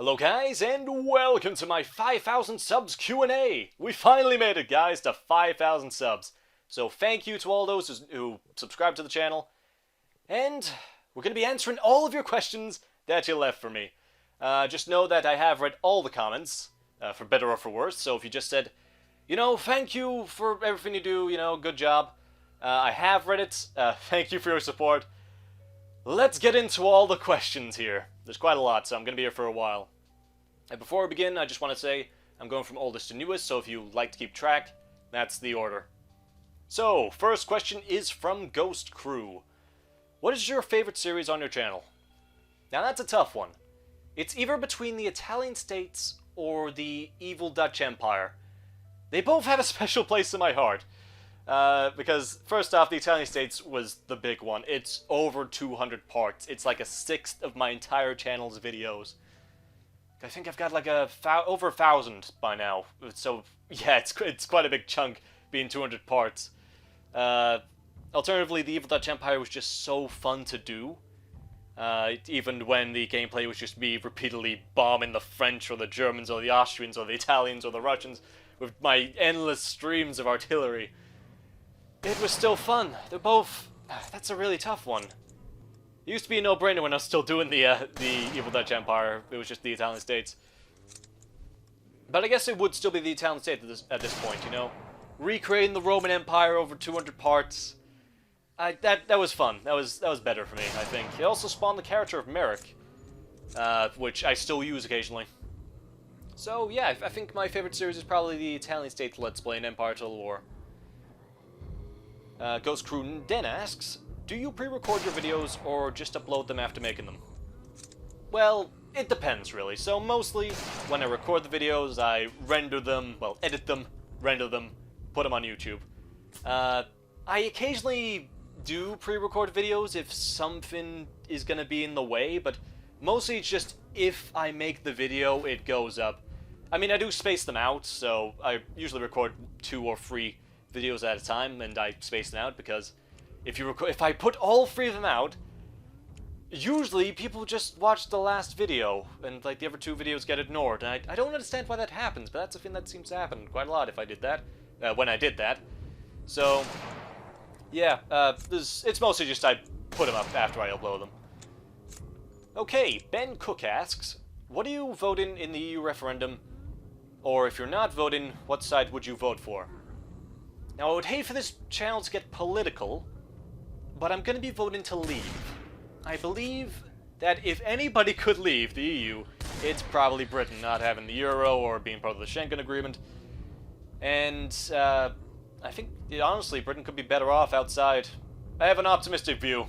Hello guys, and welcome to my 5,000 subs Q&A! We finally made it, guys, to 5,000 subs. So thank you to all those who subscribed to the channel. And we're going to be answering all of your questions that you left for me. Just know that I have read all the comments, for better or for worse. So if you just said, you know, thank you for everything you do, you know, good job. I have read it. Thank you for your support. Let's get into all the questions here. There's quite a lot, so I'm going to be here for a while. And before we begin, I just want to say, I'm going from oldest to newest, so if you like to keep track, that's the order. So, first question is from Ghost Crew. What is your favorite series on your channel? Now that's a tough one. It's either between the Italian States or the Evil Dutch Empire. They both have a special place in my heart. Because, first off, the Italian States was the big one. It's over 200 parts. It's like a sixth of my entire channel's videos. I think I've got like over 1,000 by now. So, yeah, it's quite a big chunk being 200 parts. Alternatively, the Evil Dutch Empire was just so fun to do. Even when the gameplay was just me repeatedly bombing the French or the Germans or the Austrians or the Italians or the Russians with my endless streams of artillery. It was still fun. They're both... That's a really tough one. It used to be a no-brainer when I was still doing the Evil Dutch Empire. It was just the Italian States. But I guess it would still be the Italian States at this point, you know? Recreating the Roman Empire over 200 parts. That was fun. That was better for me, I think. It also spawned the character of Merrick, which I still use occasionally. So, yeah, I think my favorite series is probably the Italian States Let's Play in Empire Total War. Ghost Crew then asks, do you pre-record your videos or just upload them after making them? Well, it depends really. So mostly when I record the videos, I render them, well, edit them, render them, put them on YouTube. I occasionally do pre-record videos if something is gonna be in the way, but mostly it's just if I make the video, it goes up. I mean, I do space them out, so I usually record 2 or 3 videos at a time, and I space them out because if I put all 3 of them out, usually people just watch the last video, and like the other 2 videos get ignored, and I don't understand why that happens, but that's a thing that seems to happen quite a lot if I did that, when I did that. So, yeah, it's mostly just I put them up after I upload them. Okay, Ben Cook asks, what are you voting in the EU referendum? Or if you're not voting, what side would you vote for? Now, I would hate for this channel to get political, but I'm going to be voting to leave. I believe that if anybody could leave the EU, it's probably Britain, not having the Euro or being part of the Schengen Agreement. And, I think, honestly, Britain could be better off outside. I have an optimistic view.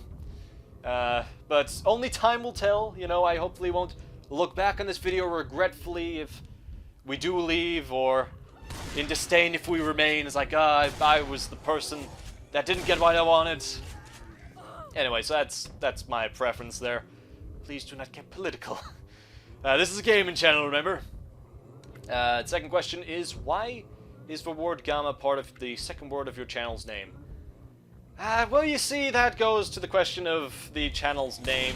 But only time will tell, you know, I hopefully won't look back on this video regretfully if we do leave, or in disdain if we remain. It's like, I was the person that didn't get what I wanted. Anyway, so that's my preference there. Please do not get political. This is a gaming channel, remember? Second question is, why is the word gamma part of the second word of your channel's name? Well, you see, that goes to the question of the channel's name,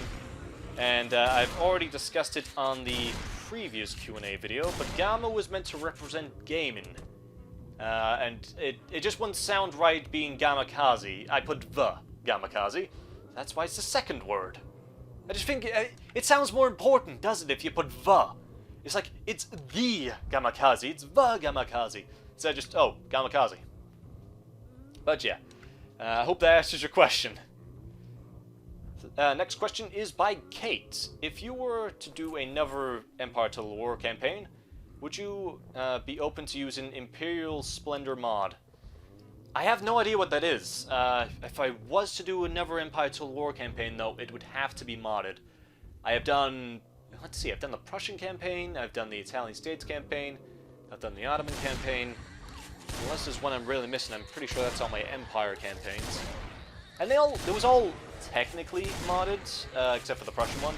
and I've already discussed it on the previous Q&A video, but gamma was meant to represent gaming. And it just wouldn't sound right being Gamakazi. I put the Gamakazi. That's why it's the second word. I just think it sounds more important, doesn't it, if you put the? It's like, it's the Gamakazi, it's the Gamakazi. So just, oh, Gamakazi. But yeah, I hope that answers your question. Next question is by Kate. If you were to do another Empire Total War campaign, would you be open to using Imperial Splendor mod? I have no idea what that is. If I was to do another Empire Total War campaign, though, it would have to be modded. I have done... Let's see, I've done the Prussian campaign, I've done the Italian States campaign, I've done the Ottoman campaign. Unless there's one I'm really missing, I'm pretty sure that's all my Empire campaigns. And it was all technically modded, except for the Prussian one,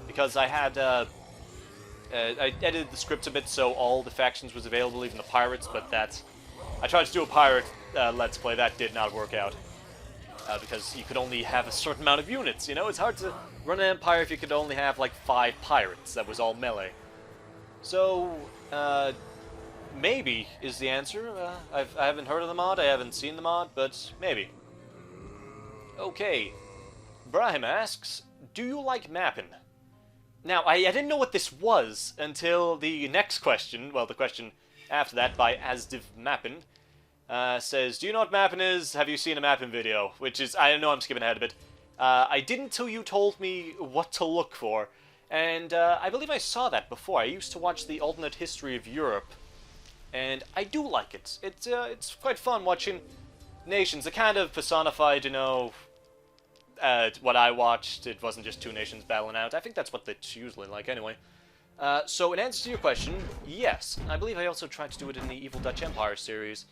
because I had... I edited the script a bit so all the factions was available, even the pirates, but I tried to do a pirate Let's Play, that did not work out. Because you could only have a certain amount of units, you know? It's hard to run an empire if you could only have, like, 5 pirates. That was all melee. So, maybe is the answer. I haven't heard of the mod, I haven't seen the mod, but maybe. Okay. Brahim asks, do you like mapping? Now, I didn't know what this was until the next question, well, the question after that by Asdiv Mappin, says, do you know what mapping is? Have you seen a mapping video? Which is, I know I'm skipping ahead a bit. I didn't till you told me what to look for. And I believe I saw that before. I used to watch the alternate history of Europe. And I do like it. It's quite fun watching nations. It kind of personified, you know, what I watched. It wasn't just two nations battling out. I think that's what it's usually like anyway. So in answer to your question, yes. I believe I also tried to do it in the Evil Dutch Empire series.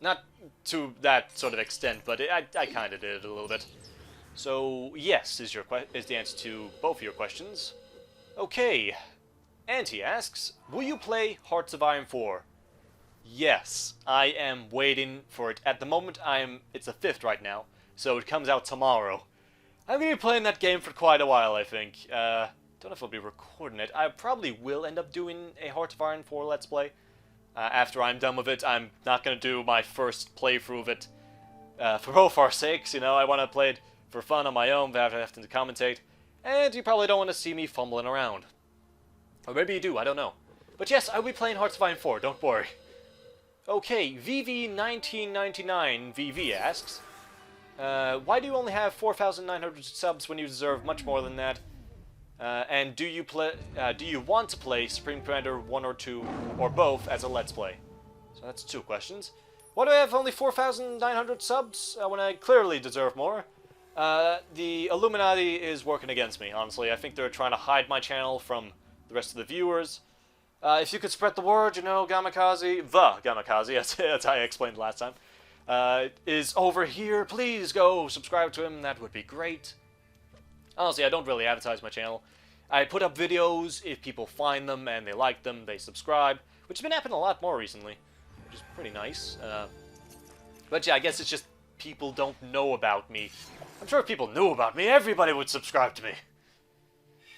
Not to that sort of extent, but I kind of did it a little bit. So yes is the answer to both of your questions. Okay. Auntie asks, will you play Hearts of Iron 4? Yes, I am waiting for it. At the moment, it's the 5th right now, so it comes out tomorrow. I'm going to be playing that game for quite a while, I think. Don't know if I'll be recording it. I probably will end up doing a Hearts of Iron 4 Let's Play. After I'm done with it, I'm not going to do my first playthrough of it. For both our sakes, you know, I want to play it for fun on my own without having to commentate. And you probably don't want to see me fumbling around. Or maybe you do, I don't know. But yes, I'll be playing Hearts of Iron 4, don't worry. Okay, VV1999VV asks, why do you only have 4,900 subs when you deserve much more than that? And do you want to play Supreme Commander 1 or 2, or both, as a Let's Play? So that's 2 questions. Why do I have only 4,900 subs when I clearly deserve more? The Illuminati is working against me, honestly. I think they're trying to hide my channel from the rest of the viewers. If you could spread the word, you know, Gamakazi, TheGamakazi, that's how I explained last time, is over here. Please go subscribe to him. That would be great. Honestly, I don't really advertise my channel. I put up videos. If people find them and they like them, they subscribe, which has been happening a lot more recently, which is pretty nice. But yeah, I guess it's just people don't know about me. I'm sure if people knew about me, everybody would subscribe to me.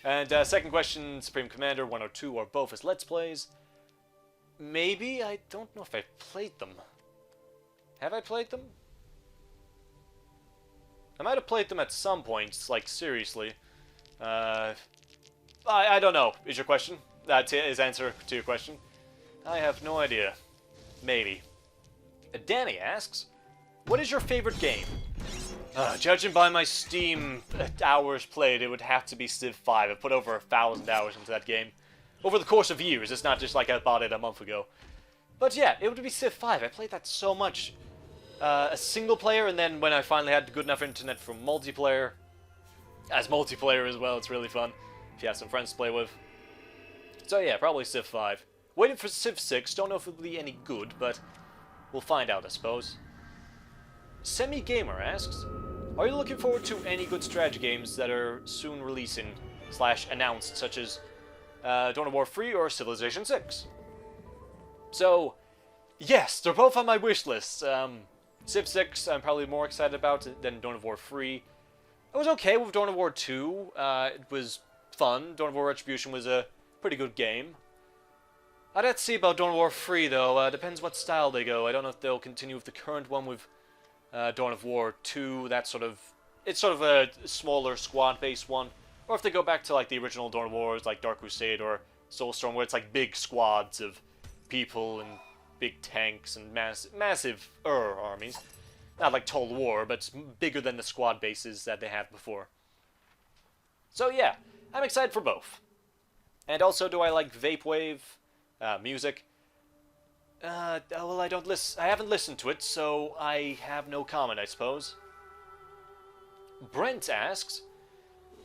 And second question, Supreme Commander 1 or 2 or both as Let's Plays. Maybe? I don't know if I played them. Have I played them? I might have played them at some points, like seriously. I don't know, is your question? That is answer to your question. I have no idea. Maybe. Danny asks, what is your favorite game? Judging by my Steam hours played, it would have to be Civ 5. I've put over 1,000 hours into that game. Over the course of years, it's not just like I bought it a month ago. But yeah, it would be Civ 5. I played that so much. A single player, and then when I finally had good enough internet for multiplayer, as multiplayer as well, it's really fun if you have some friends to play with. So yeah, probably Civ 5. Waiting for Civ 6, don't know if it'll be any good, but we'll find out, I suppose. Semi-Gamer asks, are you looking forward to any good strategy games that are soon releasing / announced, such as Dawn of War 3 or Civilization 6? So, yes, they're both on my wish list. Civ 6 I'm probably more excited about than Dawn of War 3. I was okay with Dawn of War 2. It was fun. Dawn of War Retribution was a pretty good game. I'd have to see about Dawn of War 3, though. Depends what style they go. I don't know if they'll continue with the current one with Dawn of War 2. It's sort of a smaller squad-based one. Or if they go back to like the original Dawn of Wars, like Dark Crusade or Soulstorm, where it's like big squads of people and big tanks and massive armies. Not like Total War, but it's bigger than the squad bases that they had before. So yeah, I'm excited for both. And also, do I like Vaporwave music? Well, I haven't listened to it, so I have no comment, I suppose. Brent asks,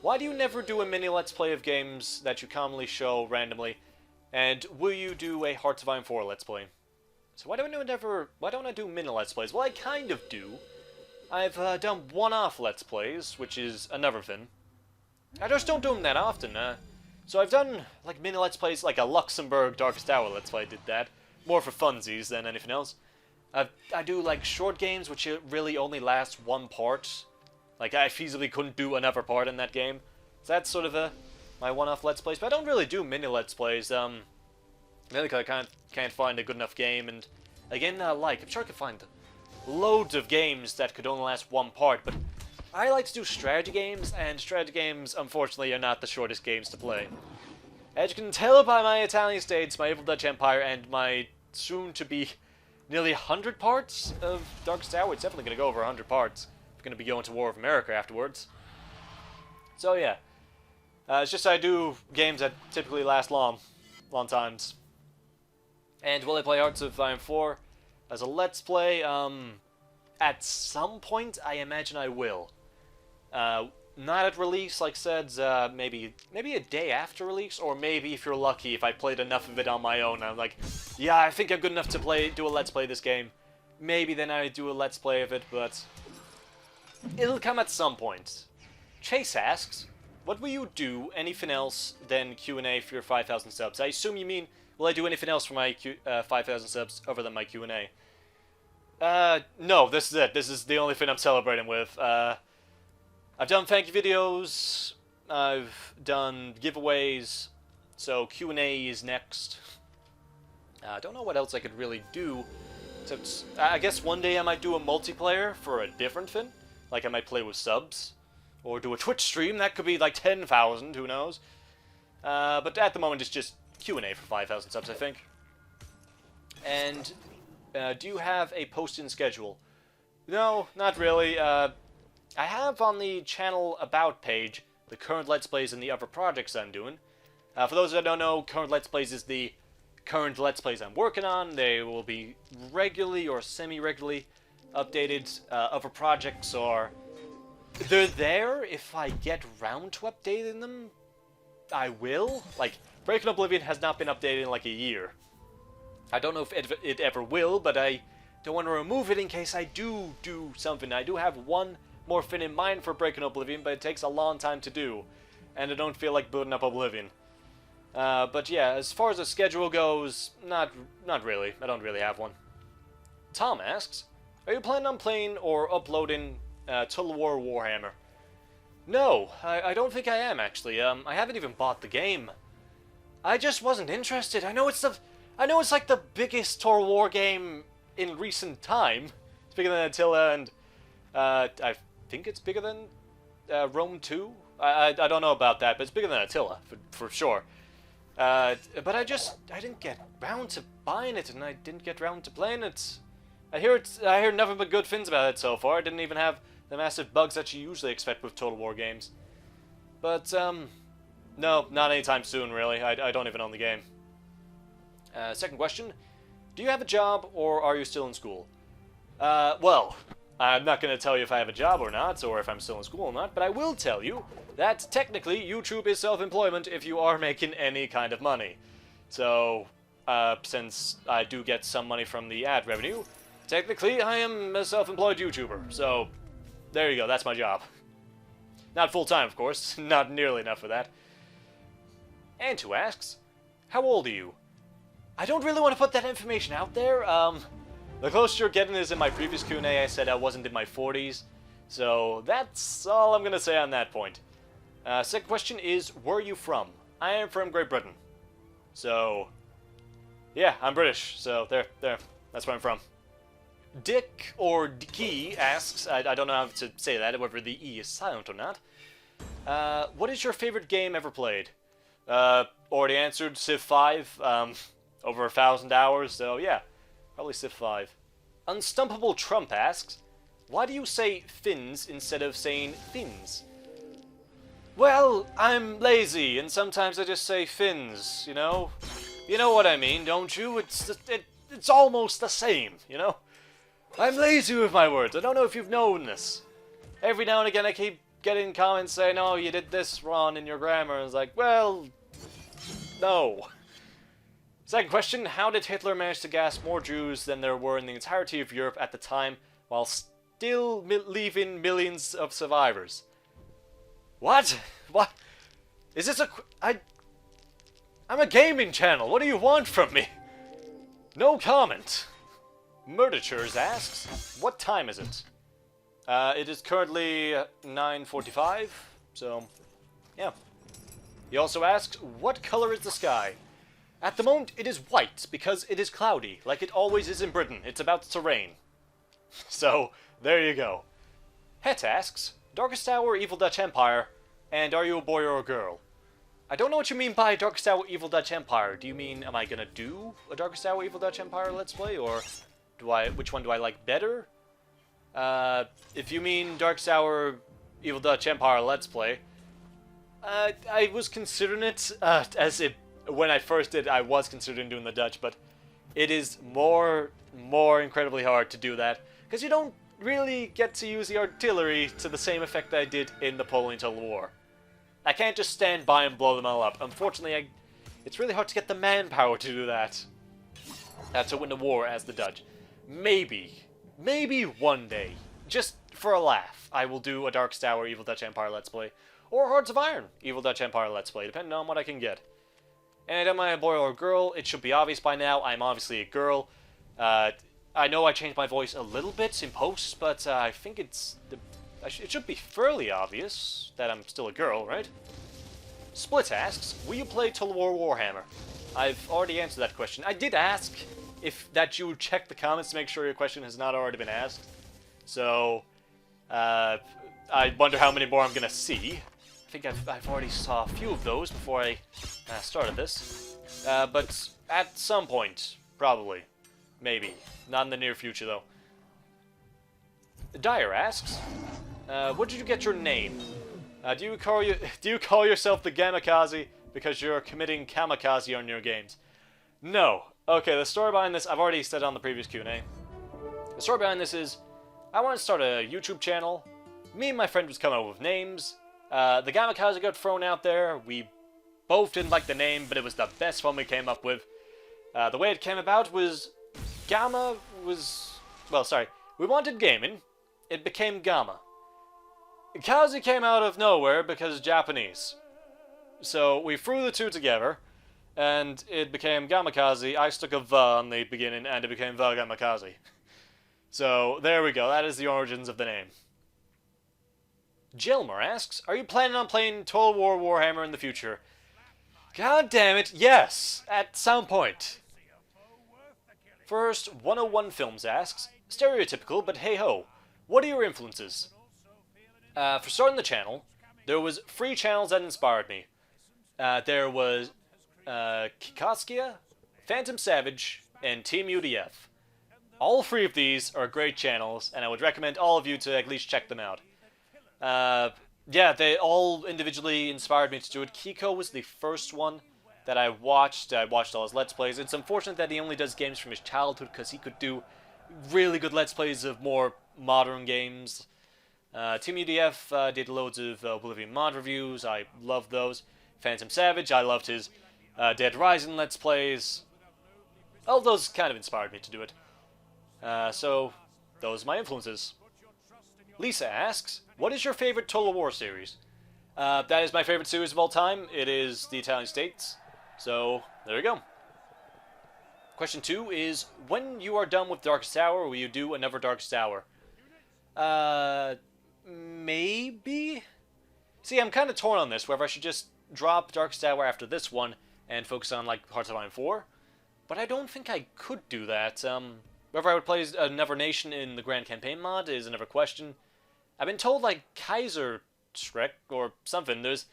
why do you never do a mini Let's Play of games that you commonly show randomly? And will you do a Hearts of Iron 4 Let's Play? So why don't I do mini Let's Plays? Well, I kind of do. I've done one-off Let's Plays, which is another thing. I just don't do them that often. So I've done like mini Let's Plays, like a Luxembourg Darkest Hour Let's Play, did that. More for funsies than anything else. I do like short games, which really only last one part. Like I feasibly couldn't do another part in that game. So that's sort of my one-off Let's Plays. But I don't really do mini Let's Plays. Mainly because I can't find a good enough game, and again, I'm sure I could find loads of games that could only last one part, but I like to do strategy games, and strategy games, unfortunately, are not the shortest games to play. As you can tell by my Italian states, my Evil Dutch Empire, and my soon-to-be nearly 100 parts of Darkest Tower, it's definitely going to go over 100 parts. I'm going to be going to War of America afterwards. So yeah, it's just I do games that typically last long times. And will I play Hearts of Iron 4 as a Let's Play? At some point, I imagine I will. Not at release, like I said, maybe a day after release, or maybe if you're lucky, if I played enough of it on my own, I'm like, yeah, I think I'm good enough to do a Let's Play this game. Maybe then I do a Let's Play of it, but it'll come at some point. Chase asks, what will you do anything else than Q&A for your 5,000 subs? I assume you mean, will I do anything else for my 5,000 subs other than my Q&A? No, this is it. This is the only thing I'm celebrating with. I've done thank you videos, I've done giveaways, so Q&A is next. I don't know what else I could really do, except I guess one day I might do a multiplayer for a different thing, like I might play with subs, or do a Twitch stream, that could be like 10,000, who knows. But at the moment it's just Q&A for 5,000 subs, I think. And do you have a posting schedule? No, not really. I have on the channel About page the current Let's Plays and the other projects I'm doing. For those that don't know, current Let's Plays is the current Let's Plays I'm working on. They will be regularly or semi-regularly updated. Other projects are... they're there. If I get round to updating them, I will. Like, Breaking Oblivion has not been updated in like a year. I don't know if it ever will, but I don't want to remove it in case I do something. I do have one more thing in mind for Breaking Oblivion, but it takes a long time to do, and I don't feel like building up Oblivion. But yeah, as far as the schedule goes, not really. I don't really have one. Tom asks, are you planning on playing or uploading Total War Warhammer? No, I don't think I am, actually. I haven't even bought the game. I just wasn't interested. I know it's like the biggest Total War game in recent time. It's bigger than Attila, and I think it's bigger than Rome 2. I don't know about that, but it's bigger than Attila, for sure. But I didn't get round to buying it, and I didn't get round to playing it. I hear nothing but good things about it so far. I didn't even have the massive bugs that you usually expect with Total War games. But, no, not anytime soon, really. I don't even own the game. Second question, do you have a job, or are you still in school? Well, I'm not going to tell you if I have a job or not, or if I'm still in school or not, but I will tell you that technically YouTube is self-employment if you are making any kind of money. So, since I do get some money from the ad revenue, technically I am a self-employed YouTuber. So, there you go, that's my job. Not full-time, of course, not nearly enough for that. And who asks, how old are you? I don't really want to put that information out there. The closest you're getting is in my previous Q&A, I said I wasn't in my 40s. So that's all I'm going to say on that point. Second question is, where are you from? I am from Great Britain. So, yeah, I'm British. So, there. That's where I'm from. Dick, or Dicky, asks, I don't know how to say that, whether the E is silent or not. What is your favorite game ever played? Already answered, Civ 5. Over 1,000 hours, so yeah. Probably Civ 5. Unstumpable Trump asks, why do you say fins instead of saying fins? Well, I'm lazy, and sometimes I just say fins, you know? You know what I mean, don't you? It's almost the same, you know? I'm lazy with my words. I don't know if you've known this. Every now and again I keep getting comments saying, oh, you did this wrong in your grammar. And it's like, well, no. Second question, how did Hitler manage to gas more Jews than there were in the entirety of Europe at the time, while still leaving millions of survivors? What? What? Is this I'm a gaming channel, what do you want from me? No comment. Murderchers asks, what time is it? It is currently 9:45, so, yeah. He also asks, what color is the sky? At the moment, it is white, because it is cloudy, like it always is in Britain. It's about to rain. So, there you go. Het asks, Darkest Hour, Evil Dutch Empire, and are you a boy or a girl? I don't know what you mean by Darkest Hour, Evil Dutch Empire. Do you mean, am I gonna do a Darkest Hour, Evil Dutch Empire Let's Play, or which one do I like better? If you mean Darkest Hour, Evil Dutch Empire Let's Play, I was considering it, when I first did, I was considering doing the Dutch, but it is more incredibly hard to do that, because you don't really get to use the artillery to the same effect that I did in Napoleon Total War. I can't just stand by and blow them all up. Unfortunately, it's really hard to get the manpower to do that. To win the war as the Dutch. Maybe one day, just for a laugh, I will do a Darkest Hour Evil Dutch Empire Let's Play, or Hearts of Iron Evil Dutch Empire Let's Play, depending on what I can get. And am I a boy or a girl? It should be obvious by now. I'm obviously a girl. I know I changed my voice a little bit in post, but I think it should be fairly obvious that I'm still a girl, right? Split asks, will you play Total War Warhammer? I've already answered that question. I did ask that you would check the comments to make sure your question has not already been asked. So, I wonder how many more I'm gonna see. I think I've already saw a few of those before I started this. But at some point, probably. Maybe. Not in the near future, though. Dyer asks, where did you get your name? Do you call yourself TheGamakazi because you're committing kamikaze on your games? No. Okay, the story behind this, I've already said on the previous Q&A. The story behind this is, I want to start a YouTube channel. Me and my friend was coming up with names. TheGamakazi got thrown out there. We both didn't like the name, but it was the best one we came up with. The way it came about was, we wanted gaming. It became Gamma. Kazi came out of nowhere because Japanese. So we threw the two together, and it became Gamakazi. I stuck a V on the beginning, and it became TheGamakazi. So there we go. That is the origins of the name. Jelmer asks, are you planning on playing Total War Warhammer in the future? God damn it, yes! At some point. First, 101 Films asks, stereotypical, but hey-ho, what are your influences? For starting the channel, there was 3 channels that inspired me. There was Kikaskia, Phantom Savage, and Team UDF. All 3 of these are great channels, and I would recommend all of you to at least check them out. Yeah, they all individually inspired me to do it. Kiko was the first one that I watched. I watched all his Let's Plays. It's unfortunate that he only does games from his childhood, because he could do really good Let's Plays of more modern games. Team UDF did loads of Oblivion mod reviews. I loved those. Phantom Savage, I loved his Dead Rising Let's Plays. All those kind of inspired me to do it. So, those are my influences. Lisa asks, what is your favorite Total War series? That is my favorite series of all time. It is the Italian States. So, there you go. Question 2 is, when you are done with Darkest Hour, will you do another Darkest Hour? Maybe? See, I'm kind of torn on this, whether I should just drop Darkest Hour after this one and focus on, like, Hearts of Iron 4. But I don't think I could do that. Whether I would play another nation in the Grand Campaign mod is another question. I've been told, like, Kaiser Schreck or something. There's,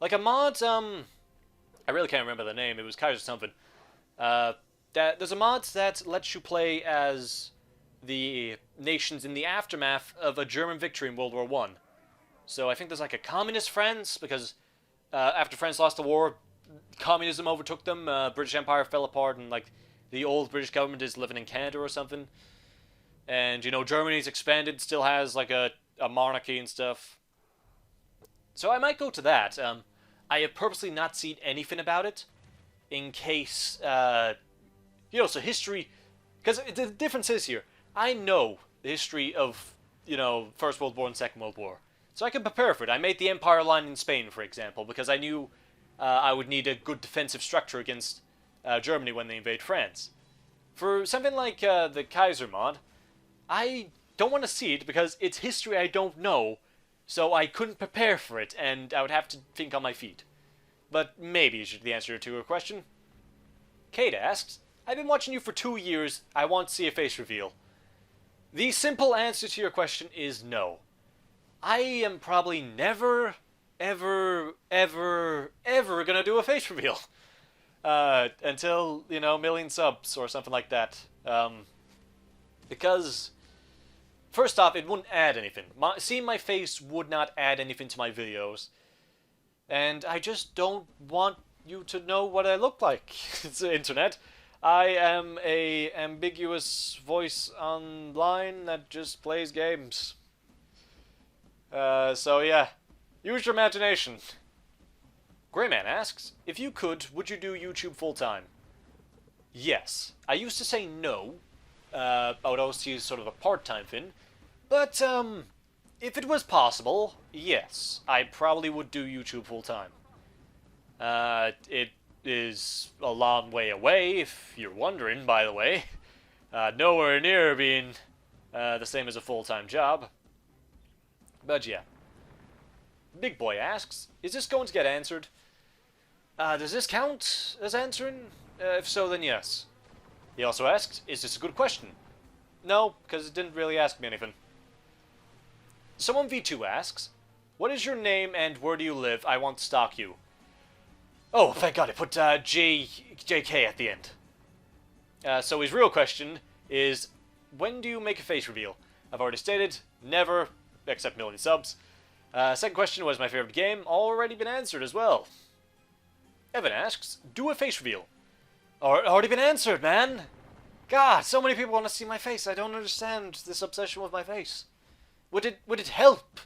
like, a mod, I really can't remember the name. It was Kaiser something. There's a mod that lets you play as the nations in the aftermath of a German victory in World War I. So I think there's, like, a communist France, because after France lost the war, communism overtook them, British Empire fell apart, and, like, the old British government is living in Canada or something. And, you know, Germany's expanded, still has, like, a monarchy and stuff. So I might go to that. I have purposely not seen anything about it, in case, you know, so history, because the difference is here, I know the history of, you know, First World War and Second World War, so I can prepare for it. I made the Empire line in Spain, for example, because I knew I would need a good defensive structure against Germany when they invade France. For something like the Kaiser mod, I don't want to see it because it's history I don't know, so I couldn't prepare for it, and I would have to think on my feet. But maybe is the answer to your question. Kate asks, I've been watching you for 2 years, I want to see a face reveal. The simple answer to your question is no. I am probably never, ever, ever, ever gonna do a face reveal. Until, 1,000,000 subs or something like that. Because, first off, it wouldn't add anything. Seeing my face would not add anything to my videos. And I just don't want you to know what I look like. It's the internet. I am a ambiguous voice online that just plays games. So yeah, use your imagination. Greyman asks, if you could, would you do YouTube full-time? Yes. I used to say no. I would always see it as sort of a part-time thing. But, if it was possible, yes. I probably would do YouTube full-time. It is a long way away, if you're wondering, by the way. Nowhere near being the same as a full-time job. But yeah. Big Boy asks, is this going to get answered? Does this count as answering? If so, then yes. He also asks, is this a good question? No, because it didn't really ask me anything. Someone V2 asks, what is your name and where do you live? I want to stalk you. Oh, thank God, I put JK at the end. So his real question is, when do you make a face reveal? I've already stated, never, except 1,000,000 subs. Second question was my favorite game, already been answered as well. Evan asks, do a face reveal. Already been answered, man! God, so many people want to see my face. I don't understand this obsession with my face. Would it help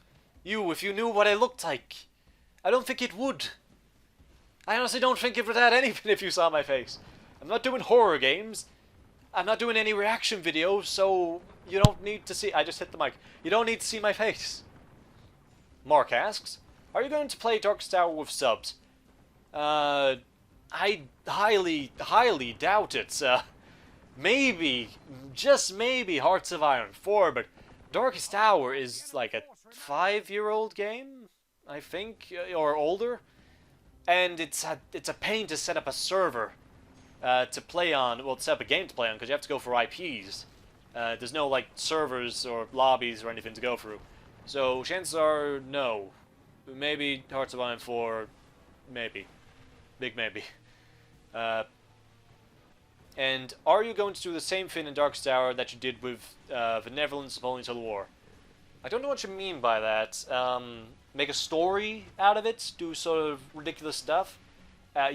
you if you knew what I looked like? I don't think it would. I honestly don't think it would add anything if you saw my face. I'm not doing horror games. I'm not doing any reaction videos, so you don't need to see... I just hit the mic. You don't need to see my face. Mark asks, are you going to play Darkest Hour with subs? I highly, highly doubt it. Maybe, just maybe Hearts of Iron 4, but Darkest Hour is like a 5-year-old game, I think, or older. And it's a pain to set up a server to play on, well, to set up a game to play on, because you have to go for IPs. There's no, like, servers or lobbies or anything to go through. So, chances are, no. Maybe Hearts of Iron 4, maybe. Big maybe. And are you going to do the same thing in Darkest Hour that you did with the Netherlands Napoleon Total War? I don't know what you mean by that. Make a story out of it? Do sort of ridiculous stuff?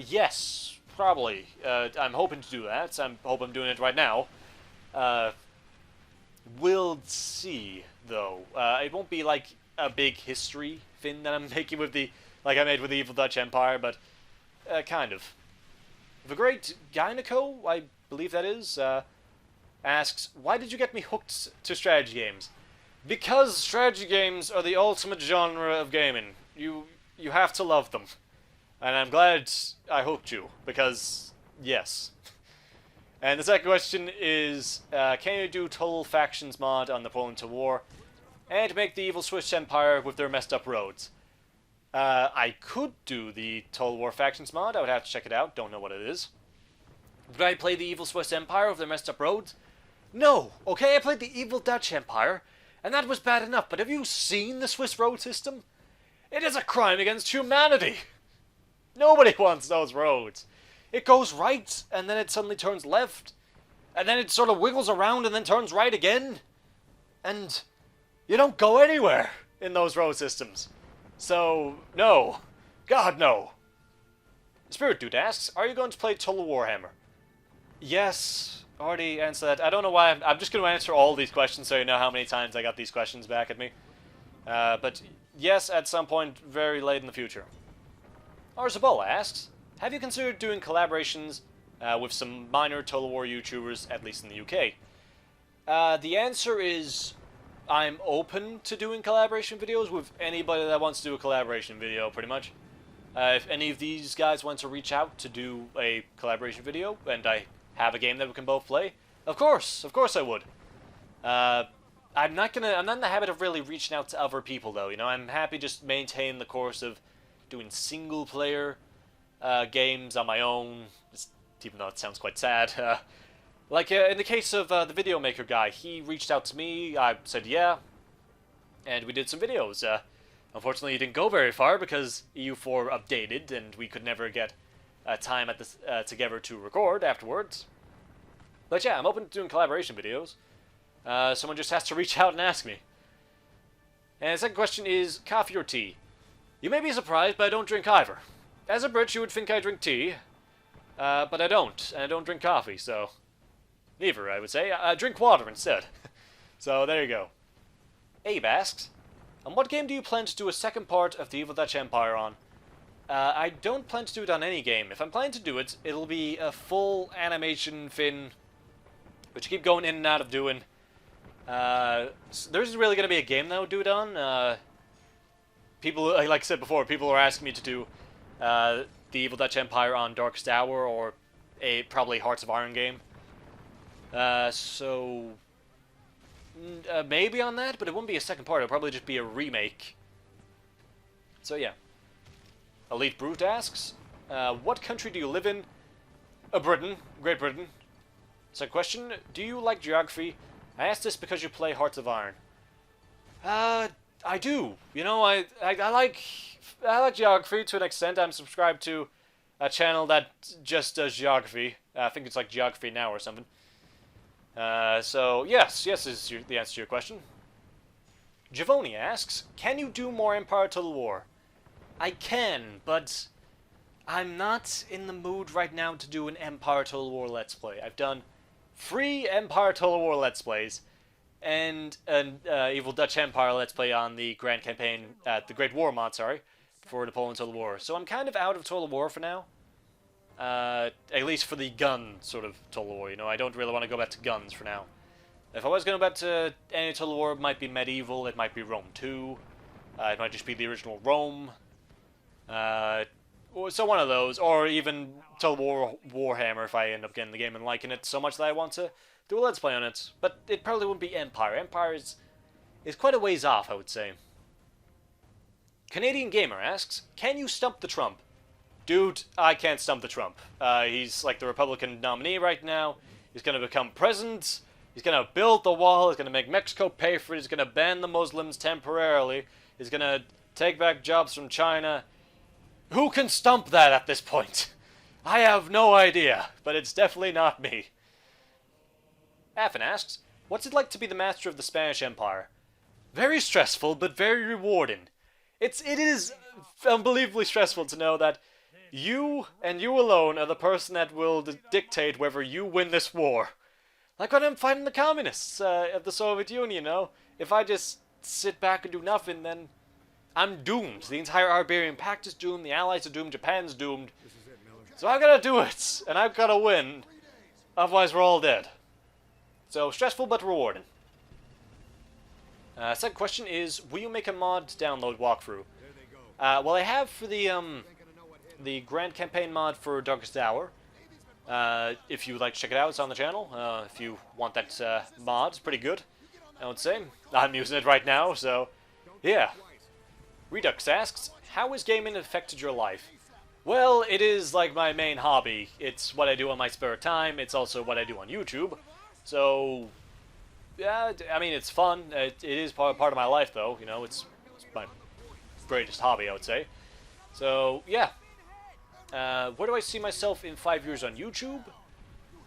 Yes, probably. I'm hoping to do that. I hope I'm doing it right now. We'll see, though. It won't be like a big history thing that I'm making with the... like I made with the Evil Dutch Empire, but kind of. The Great Gyneco, I believe that is, asks, why did you get me hooked to strategy games? Because strategy games are the ultimate genre of gaming. You have to love them. And I'm glad I hooked you, because, yes. And the second question is, can you do Total Factions mod on Napoleon to War, and make the evil Swiss Empire with their messed up roads? I could do the Total War Factions mod, I would have to check it out, don't know what it is. Did I play the evil Swiss Empire with their messed up roads? No, okay, I played the evil Dutch Empire, and that was bad enough, but have you seen the Swiss road system? It is a crime against humanity! Nobody wants those roads. It goes right, and then it suddenly turns left, and then it sort of wiggles around and then turns right again. And you don't go anywhere in those road systems. So, no. God, no. Spirit Dude asks, are you going to play Total Warhammer? Yes, already answered that. I don't know why. I'm just going to answer all these questions so you know how many times I got these questions back at me. But yes, at some point very late in the future. Arzabola asks, have you considered doing collaborations with some minor Total War YouTubers, at least in the UK? The answer is, I'm open to doing collaboration videos with anybody that wants to do a collaboration video, pretty much. If any of these guys want to reach out to do a collaboration video, and I have a game that we can both play, of course I would. I'm not in the habit of really reaching out to other people, though, you know, I'm happy just maintain the course of doing single-player games on my own, just even though it sounds quite sad. In the case of the video maker guy, he reached out to me, I said yeah, and we did some videos. Unfortunately, it didn't go very far because EU4 updated, and we could never get time at this together to record afterwards. But yeah, I'm open to doing collaboration videos. Someone just has to reach out and ask me. And the second question is, coffee or tea? You may be surprised, but I don't drink either. As a Brit, you would think I drink tea, but I don't, and I don't drink coffee, so... Neither, I would say. I drink water instead. So, there you go. Abe asks, on what game do you plan to do a second part of the Evil Dutch Empire on? I don't plan to do it on any game. If I'm planning to do it, it'll be a full animation thing, which I keep going in and out of doing. There isn't really going to be a game that I would do it on. People, like I said before, people are asking me to do the Evil Dutch Empire on Darkest Hour, or a probably Hearts of Iron game. Maybe on that, but it wouldn't be a second part. It'll probably just be a remake. So yeah. Elite Brute asks, what country do you live in? Britain. Great Britain. Second question, do you like geography? I asked this because you play Hearts of Iron. I do. You know, I like geography to an extent. I'm subscribed to a channel that just does geography. I think it's like Geography Now or something. So, yes is the answer to your question. Javoni asks, can you do more Empire Total War? I can, but I'm not in the mood right now to do an Empire Total War Let's Play. I've done 3 Empire Total War Let's Plays, and an Evil Dutch Empire Let's Play on the Grand Campaign, the Great War mod, sorry, for Napoleon Total War. So I'm kind of out of Total War for now. At least for the gun sort of Total War, you know, I don't really want to go back to guns for now. If I was going to go back to any Total War, it might be Medieval, it might be Rome 2, it might just be the original Rome, so one of those, or even Total War Warhammer if I end up getting the game and liking it so much that I want to do a Let's Play on it. But it probably wouldn't be Empire. Empire is quite a ways off, I would say. Canadian Gamer asks, can you stump the Trump? Dude, I can't stump the Trump. He's like the Republican nominee right now. He's going to become president. He's going to build the wall. He's going to make Mexico pay for it. He's going to ban the Muslims temporarily. He's going to take back jobs from China. Who can stump that at this point? I have no idea, but it's definitely not me. Affin asks, what's it like to be the master of the Spanish Empire? Very stressful, but very rewarding. It is unbelievably stressful to know that you, and you alone, are the person that will dictate whether you win this war. Like when I'm fighting the communists of the Soviet Union, you know? If I just sit back and do nothing, then I'm doomed. The entire Iberian Pact is doomed, the Allies are doomed, Japan's doomed. So I've got to do it, and I've got to win. Otherwise we're all dead. So, stressful but rewarding. Second question is, will you make a mod download walkthrough? Well, I have for the Grand Campaign mod for Darkest Hour. If you would like to check it out, it's on the channel. If you want that mod, it's pretty good, I would say. I'm using it right now, so yeah. Redux asks, how has gaming affected your life? Well, it is like my main hobby. It's what I do on my spare time. It's also what I do on YouTube. So, yeah, I mean, it's fun. It is part of my life, though. You know, it's my greatest hobby, I would say. So, yeah. Where do I see myself in 5 years on YouTube?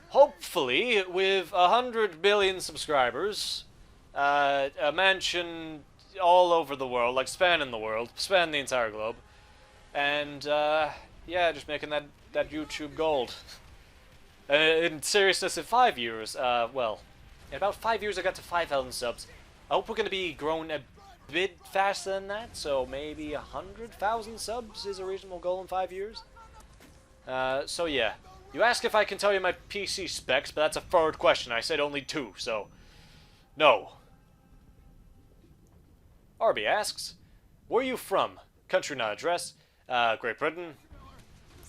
Hopefully, with 100 billion subscribers, a mansion all over the world, like spanning the world, spanning the entire globe, and, yeah, just making that YouTube gold. In seriousness, in 5 years, well, in about 5 years I got to 5,000 subs. I hope we're going to be growing a bit faster than that, so maybe 100,000 subs is a reasonable goal in 5 years. So yeah. You ask if I can tell you my PC specs, but that's a third question. I said only 2, so no. Arby asks, where are you from? Country, not address. Great Britain.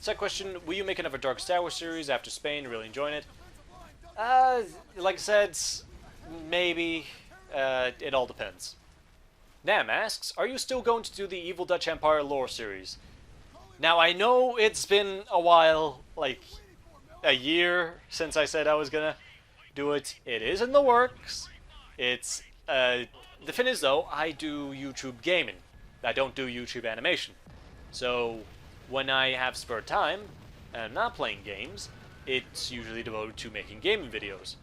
Second question, will you make another Darkest Hour series after Spain? Really enjoying it? Like I said, maybe. It all depends. Nam asks, are you still going to do the Evil Dutch Empire lore series? Now, I know it's been a while, like, a year since I said I was gonna do it. It is in the works. It's, the thing is though, I do YouTube gaming. I don't do YouTube animation. So, when I have spare time, and I'm not playing games, it's usually devoted to making gaming videos.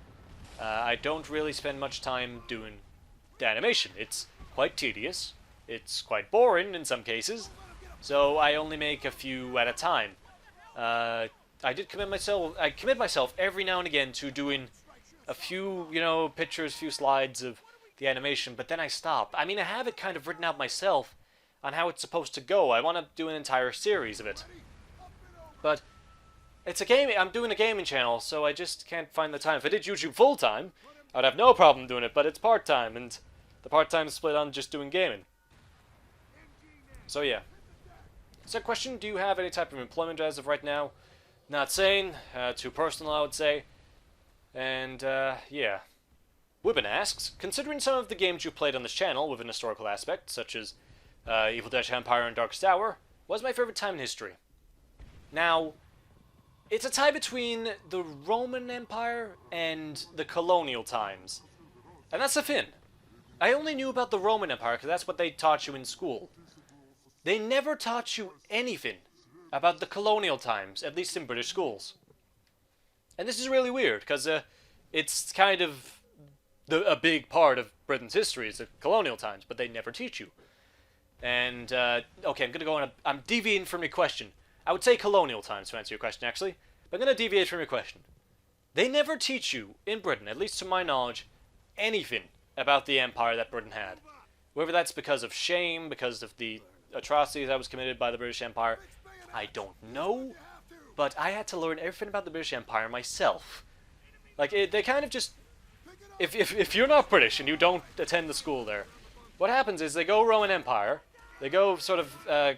I don't really spend much time doing the animation. It's quite tedious. It's quite boring in some cases. So I only make a few at a time. I commit myself every now and again to doing a few, pictures, few slides of the animation, but then I stop. I mean, I have it kind of written out myself on how it's supposed to go. I want to do an entire series of it. But it's a game. I'm doing a gaming channel, so I just can't find the time. If I did YouTube full time, I'd have no problem doing it, but it's part time, and the part time is split on just doing gaming. So yeah. So question, do you have any type of employment as of right now? Not saying, too personal I would say. And yeah. Wibben asks, considering some of the games you played on this channel with an historical aspect, such as Evil Dead Empire and Darkest Hour, what was my favorite time in history? Now, it's a tie between the Roman Empire and the colonial times. And that's the thing. I only knew about the Roman Empire because that's what they taught you in school. They never taught you anything about the colonial times, at least in British schools. And this is really weird, because it's kind of a big part of Britain's history is the colonial times, but they never teach you. And, okay, I'm going to go on I'm deviating from your question. I would say colonial times to answer your question, actually. But I'm going to deviate from your question. They never teach you, in Britain, at least to my knowledge, anything about the empire that Britain had. Whether that's because of shame, because of the atrocities that was committed by the British Empire, I don't know. But I had to learn everything about the British Empire myself. Like, they kind of just... If you're not British and you don't attend the school there, what happens is they go Roman Empire, they go sort of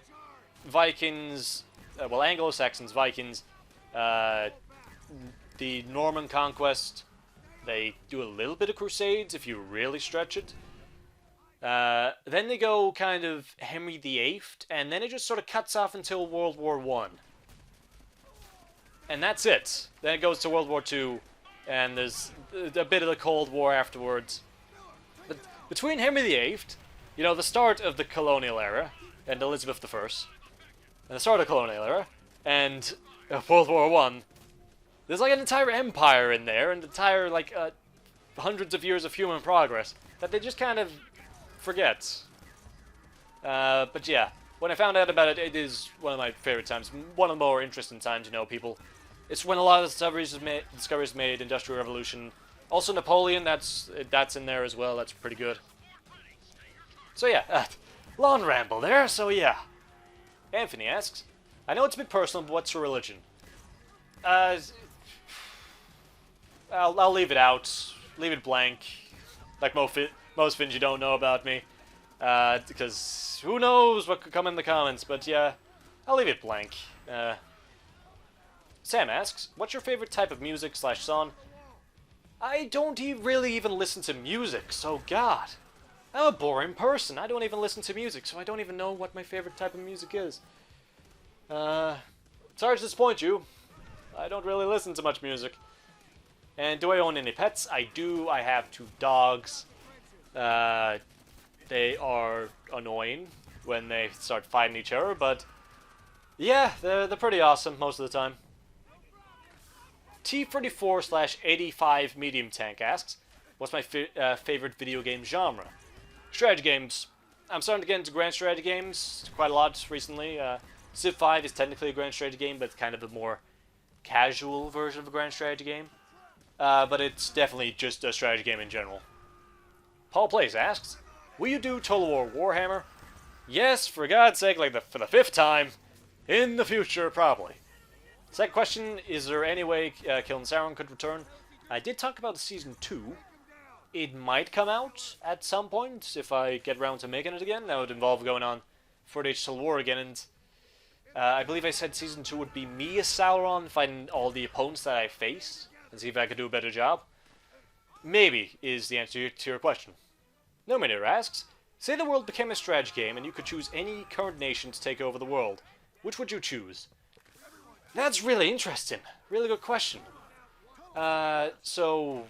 Vikings, well, Anglo-Saxons, Vikings, the Norman conquest, they do a little bit of Crusades if you really stretch it. Then they go kind of Henry VIII, and then it just sort of cuts off until World War I. And that's it. Then it goes to World War II, and there's a bit of the Cold War afterwards. But between Henry VIII, the start of the colonial era, and Elizabeth I, and the start of the colonial era, and World War I, there's like an entire empire in there, and entire, hundreds of years of human progress, that they just kind of forget. But yeah, when I found out about it, it is one of my favorite times, one of the more interesting times, people. It's when a lot of discoveries made, Industrial Revolution. Also Napoleon, that's in there as well, that's pretty good. So yeah, long ramble there, so yeah. Anthony asks, I know it's a bit personal, but what's your religion? I'll leave it out. Leave it blank. Like most things you don't know about me. Because who knows what could come in the comments, but yeah, I'll leave it blank. Sam asks, what's your favorite type of music/song? I don't really even listen to music, so god. I'm a boring person. I don't even listen to music, so I don't even know what my favorite type of music is. Sorry to disappoint you. I don't really listen to much music. And do I own any pets? I do. I have 2 dogs. They are annoying when they start fighting each other, but yeah, they're pretty awesome most of the time. T34/85 Medium Tank asks, what's my favorite video game genre? Strategy games. I'm starting to get into grand strategy games quite a lot recently. Civ 5 is technically a grand strategy game, but it's kind of a more casual version of a grand strategy game. But it's definitely just a strategy game in general. Paul Plays asks, will you do Total War Warhammer? Yes, for God's sake, for the 5th time. In the future, probably. Second question, is there any way Kill and Sauron could return? I did talk about the Season 2. It might come out at some point, if I get around to making it again. That would involve going on 4th Total War again, and I believe I said Season 2 would be me as Sauron, fighting all the opponents that I face, and see if I could do a better job. Maybe is the answer to your question. Nominator asks, say the world became a strategy game and you could choose any current nation to take over the world. Which would you choose? That's really interesting. Really good question. So,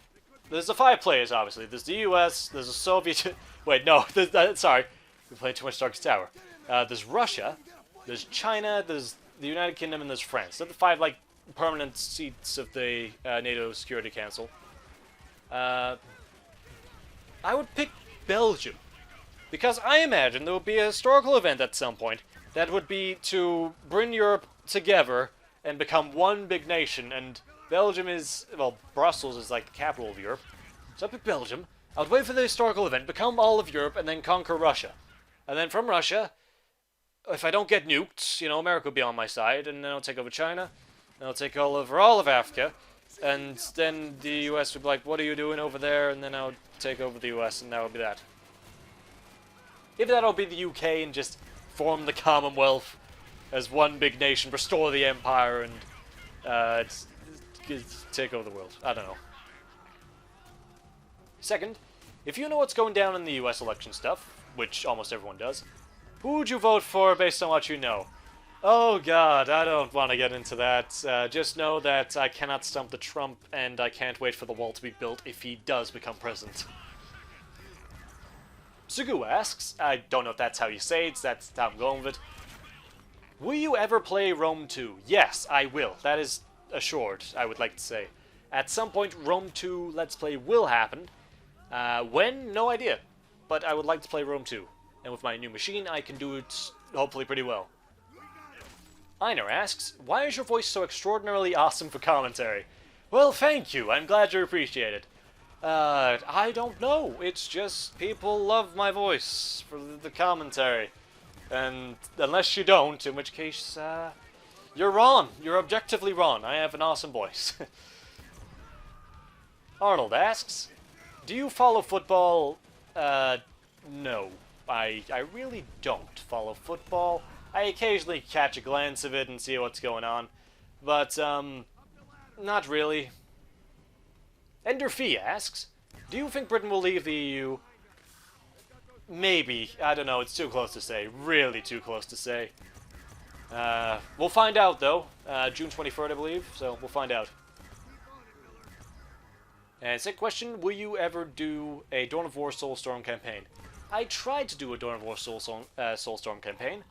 there's the 5 players, obviously. There's the US, there's the Soviet... Wait, no, sorry. We played too much Darkest Tower. There's Russia, there's China, there's the United Kingdom, and there's France. They're the 5, like, permanent seats of the NATO Security Council. I would pick Belgium. Because I imagine there would be a historical event at some point that would be to bring Europe together and become one big nation, and Belgium is, well, Brussels is like the capital of Europe. So I'd pick Belgium. I would wait for the historical event, become all of Europe, and then conquer Russia. And then from Russia, if I don't get nuked, you know, America will be on my side, and then I'll take over China, and I'll take over all of Africa, and then the US would be like, what are you doing over there? And then I'll take over the US, and that would be that. Either that or be the UK and just form the Commonwealth as one big nation, restore the Empire, and take over the world. I don't know. Second, if you know what's going down in the US election stuff, which almost everyone does, who would you vote for based on what you know? Oh god, I don't want to get into that. Just know that I cannot stump the Trump, and I can't wait for the wall to be built if he does become president. Sugu asks, I don't know if that's how you say it, that's how I'm going with it. Will you ever play Rome 2? Yes, I will. That is assured, I would like to say. At some point, Rome 2 Let's Play will happen. When? No idea. But I would like to play Rome 2. And with my new machine, I can do it hopefully pretty well. Einar asks, why is your voice so extraordinarily awesome for commentary? Well, thank you. I'm glad you appreciate it. I don't know. It's just people love my voice for the commentary. And unless you don't, in which case, you're wrong. You're objectively wrong. I have an awesome voice. Arnold asks, do you follow football? No. I really don't follow football. I occasionally catch a glance of it and see what's going on. But, not really. Ender Fee asks, do you think Britain will leave the EU? Maybe. I don't know. It's too close to say. Really too close to say. We'll find out, though. June 23rd, I believe. So, we'll find out. And second question, will you ever do a Dawn of War Soulstorm campaign? I tried to do a Dawn of War Soulstorm campaign.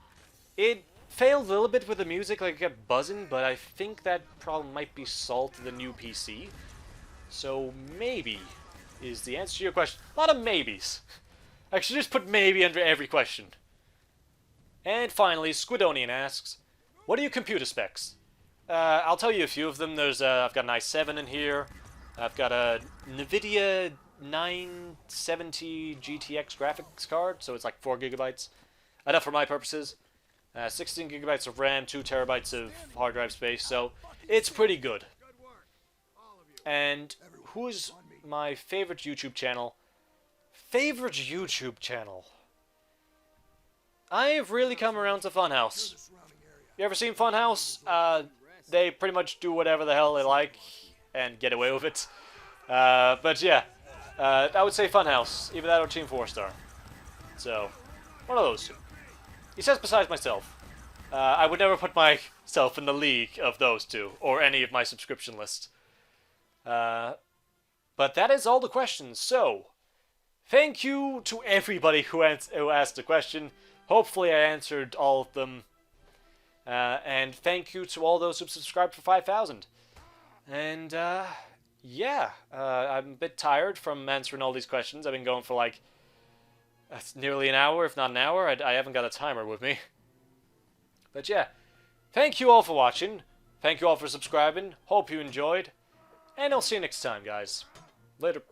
It failed a little bit with the music, like it kept buzzing, but I think that problem might be solved with the new PC. So maybe is the answer to your question. A lot of maybes. I should just put maybe under every question. And finally, Squidonian asks, what are your computer specs? I'll tell you a few of them. There's I've got an i7 in here. I've got a NVIDIA 970 GTX graphics card, so it's like 4 gigabytes. Enough for my purposes. 16 gigabytes of RAM, 2 terabytes of hard drive space, so it's pretty good. And who's my favorite YouTube channel? Favorite YouTube channel? I've really come around to Funhouse. You ever seen Funhouse? They pretty much do whatever the hell they like and get away with it. But yeah, I would say Funhouse. Either that or Team 4-Star. So, one of those two. He says besides myself. I would never put myself in the league of those two, or any of my subscription lists. But that is all the questions, so thank you to everybody who asked a question. Hopefully I answered all of them. And thank you to all those who subscribed for 5,000. And, yeah, I'm a bit tired from answering all these questions. I've been going for like nearly an hour, if not an hour. I haven't got a timer with me. But yeah, thank you all for watching. Thank you all for subscribing. Hope you enjoyed. And I'll see you next time, guys. Later.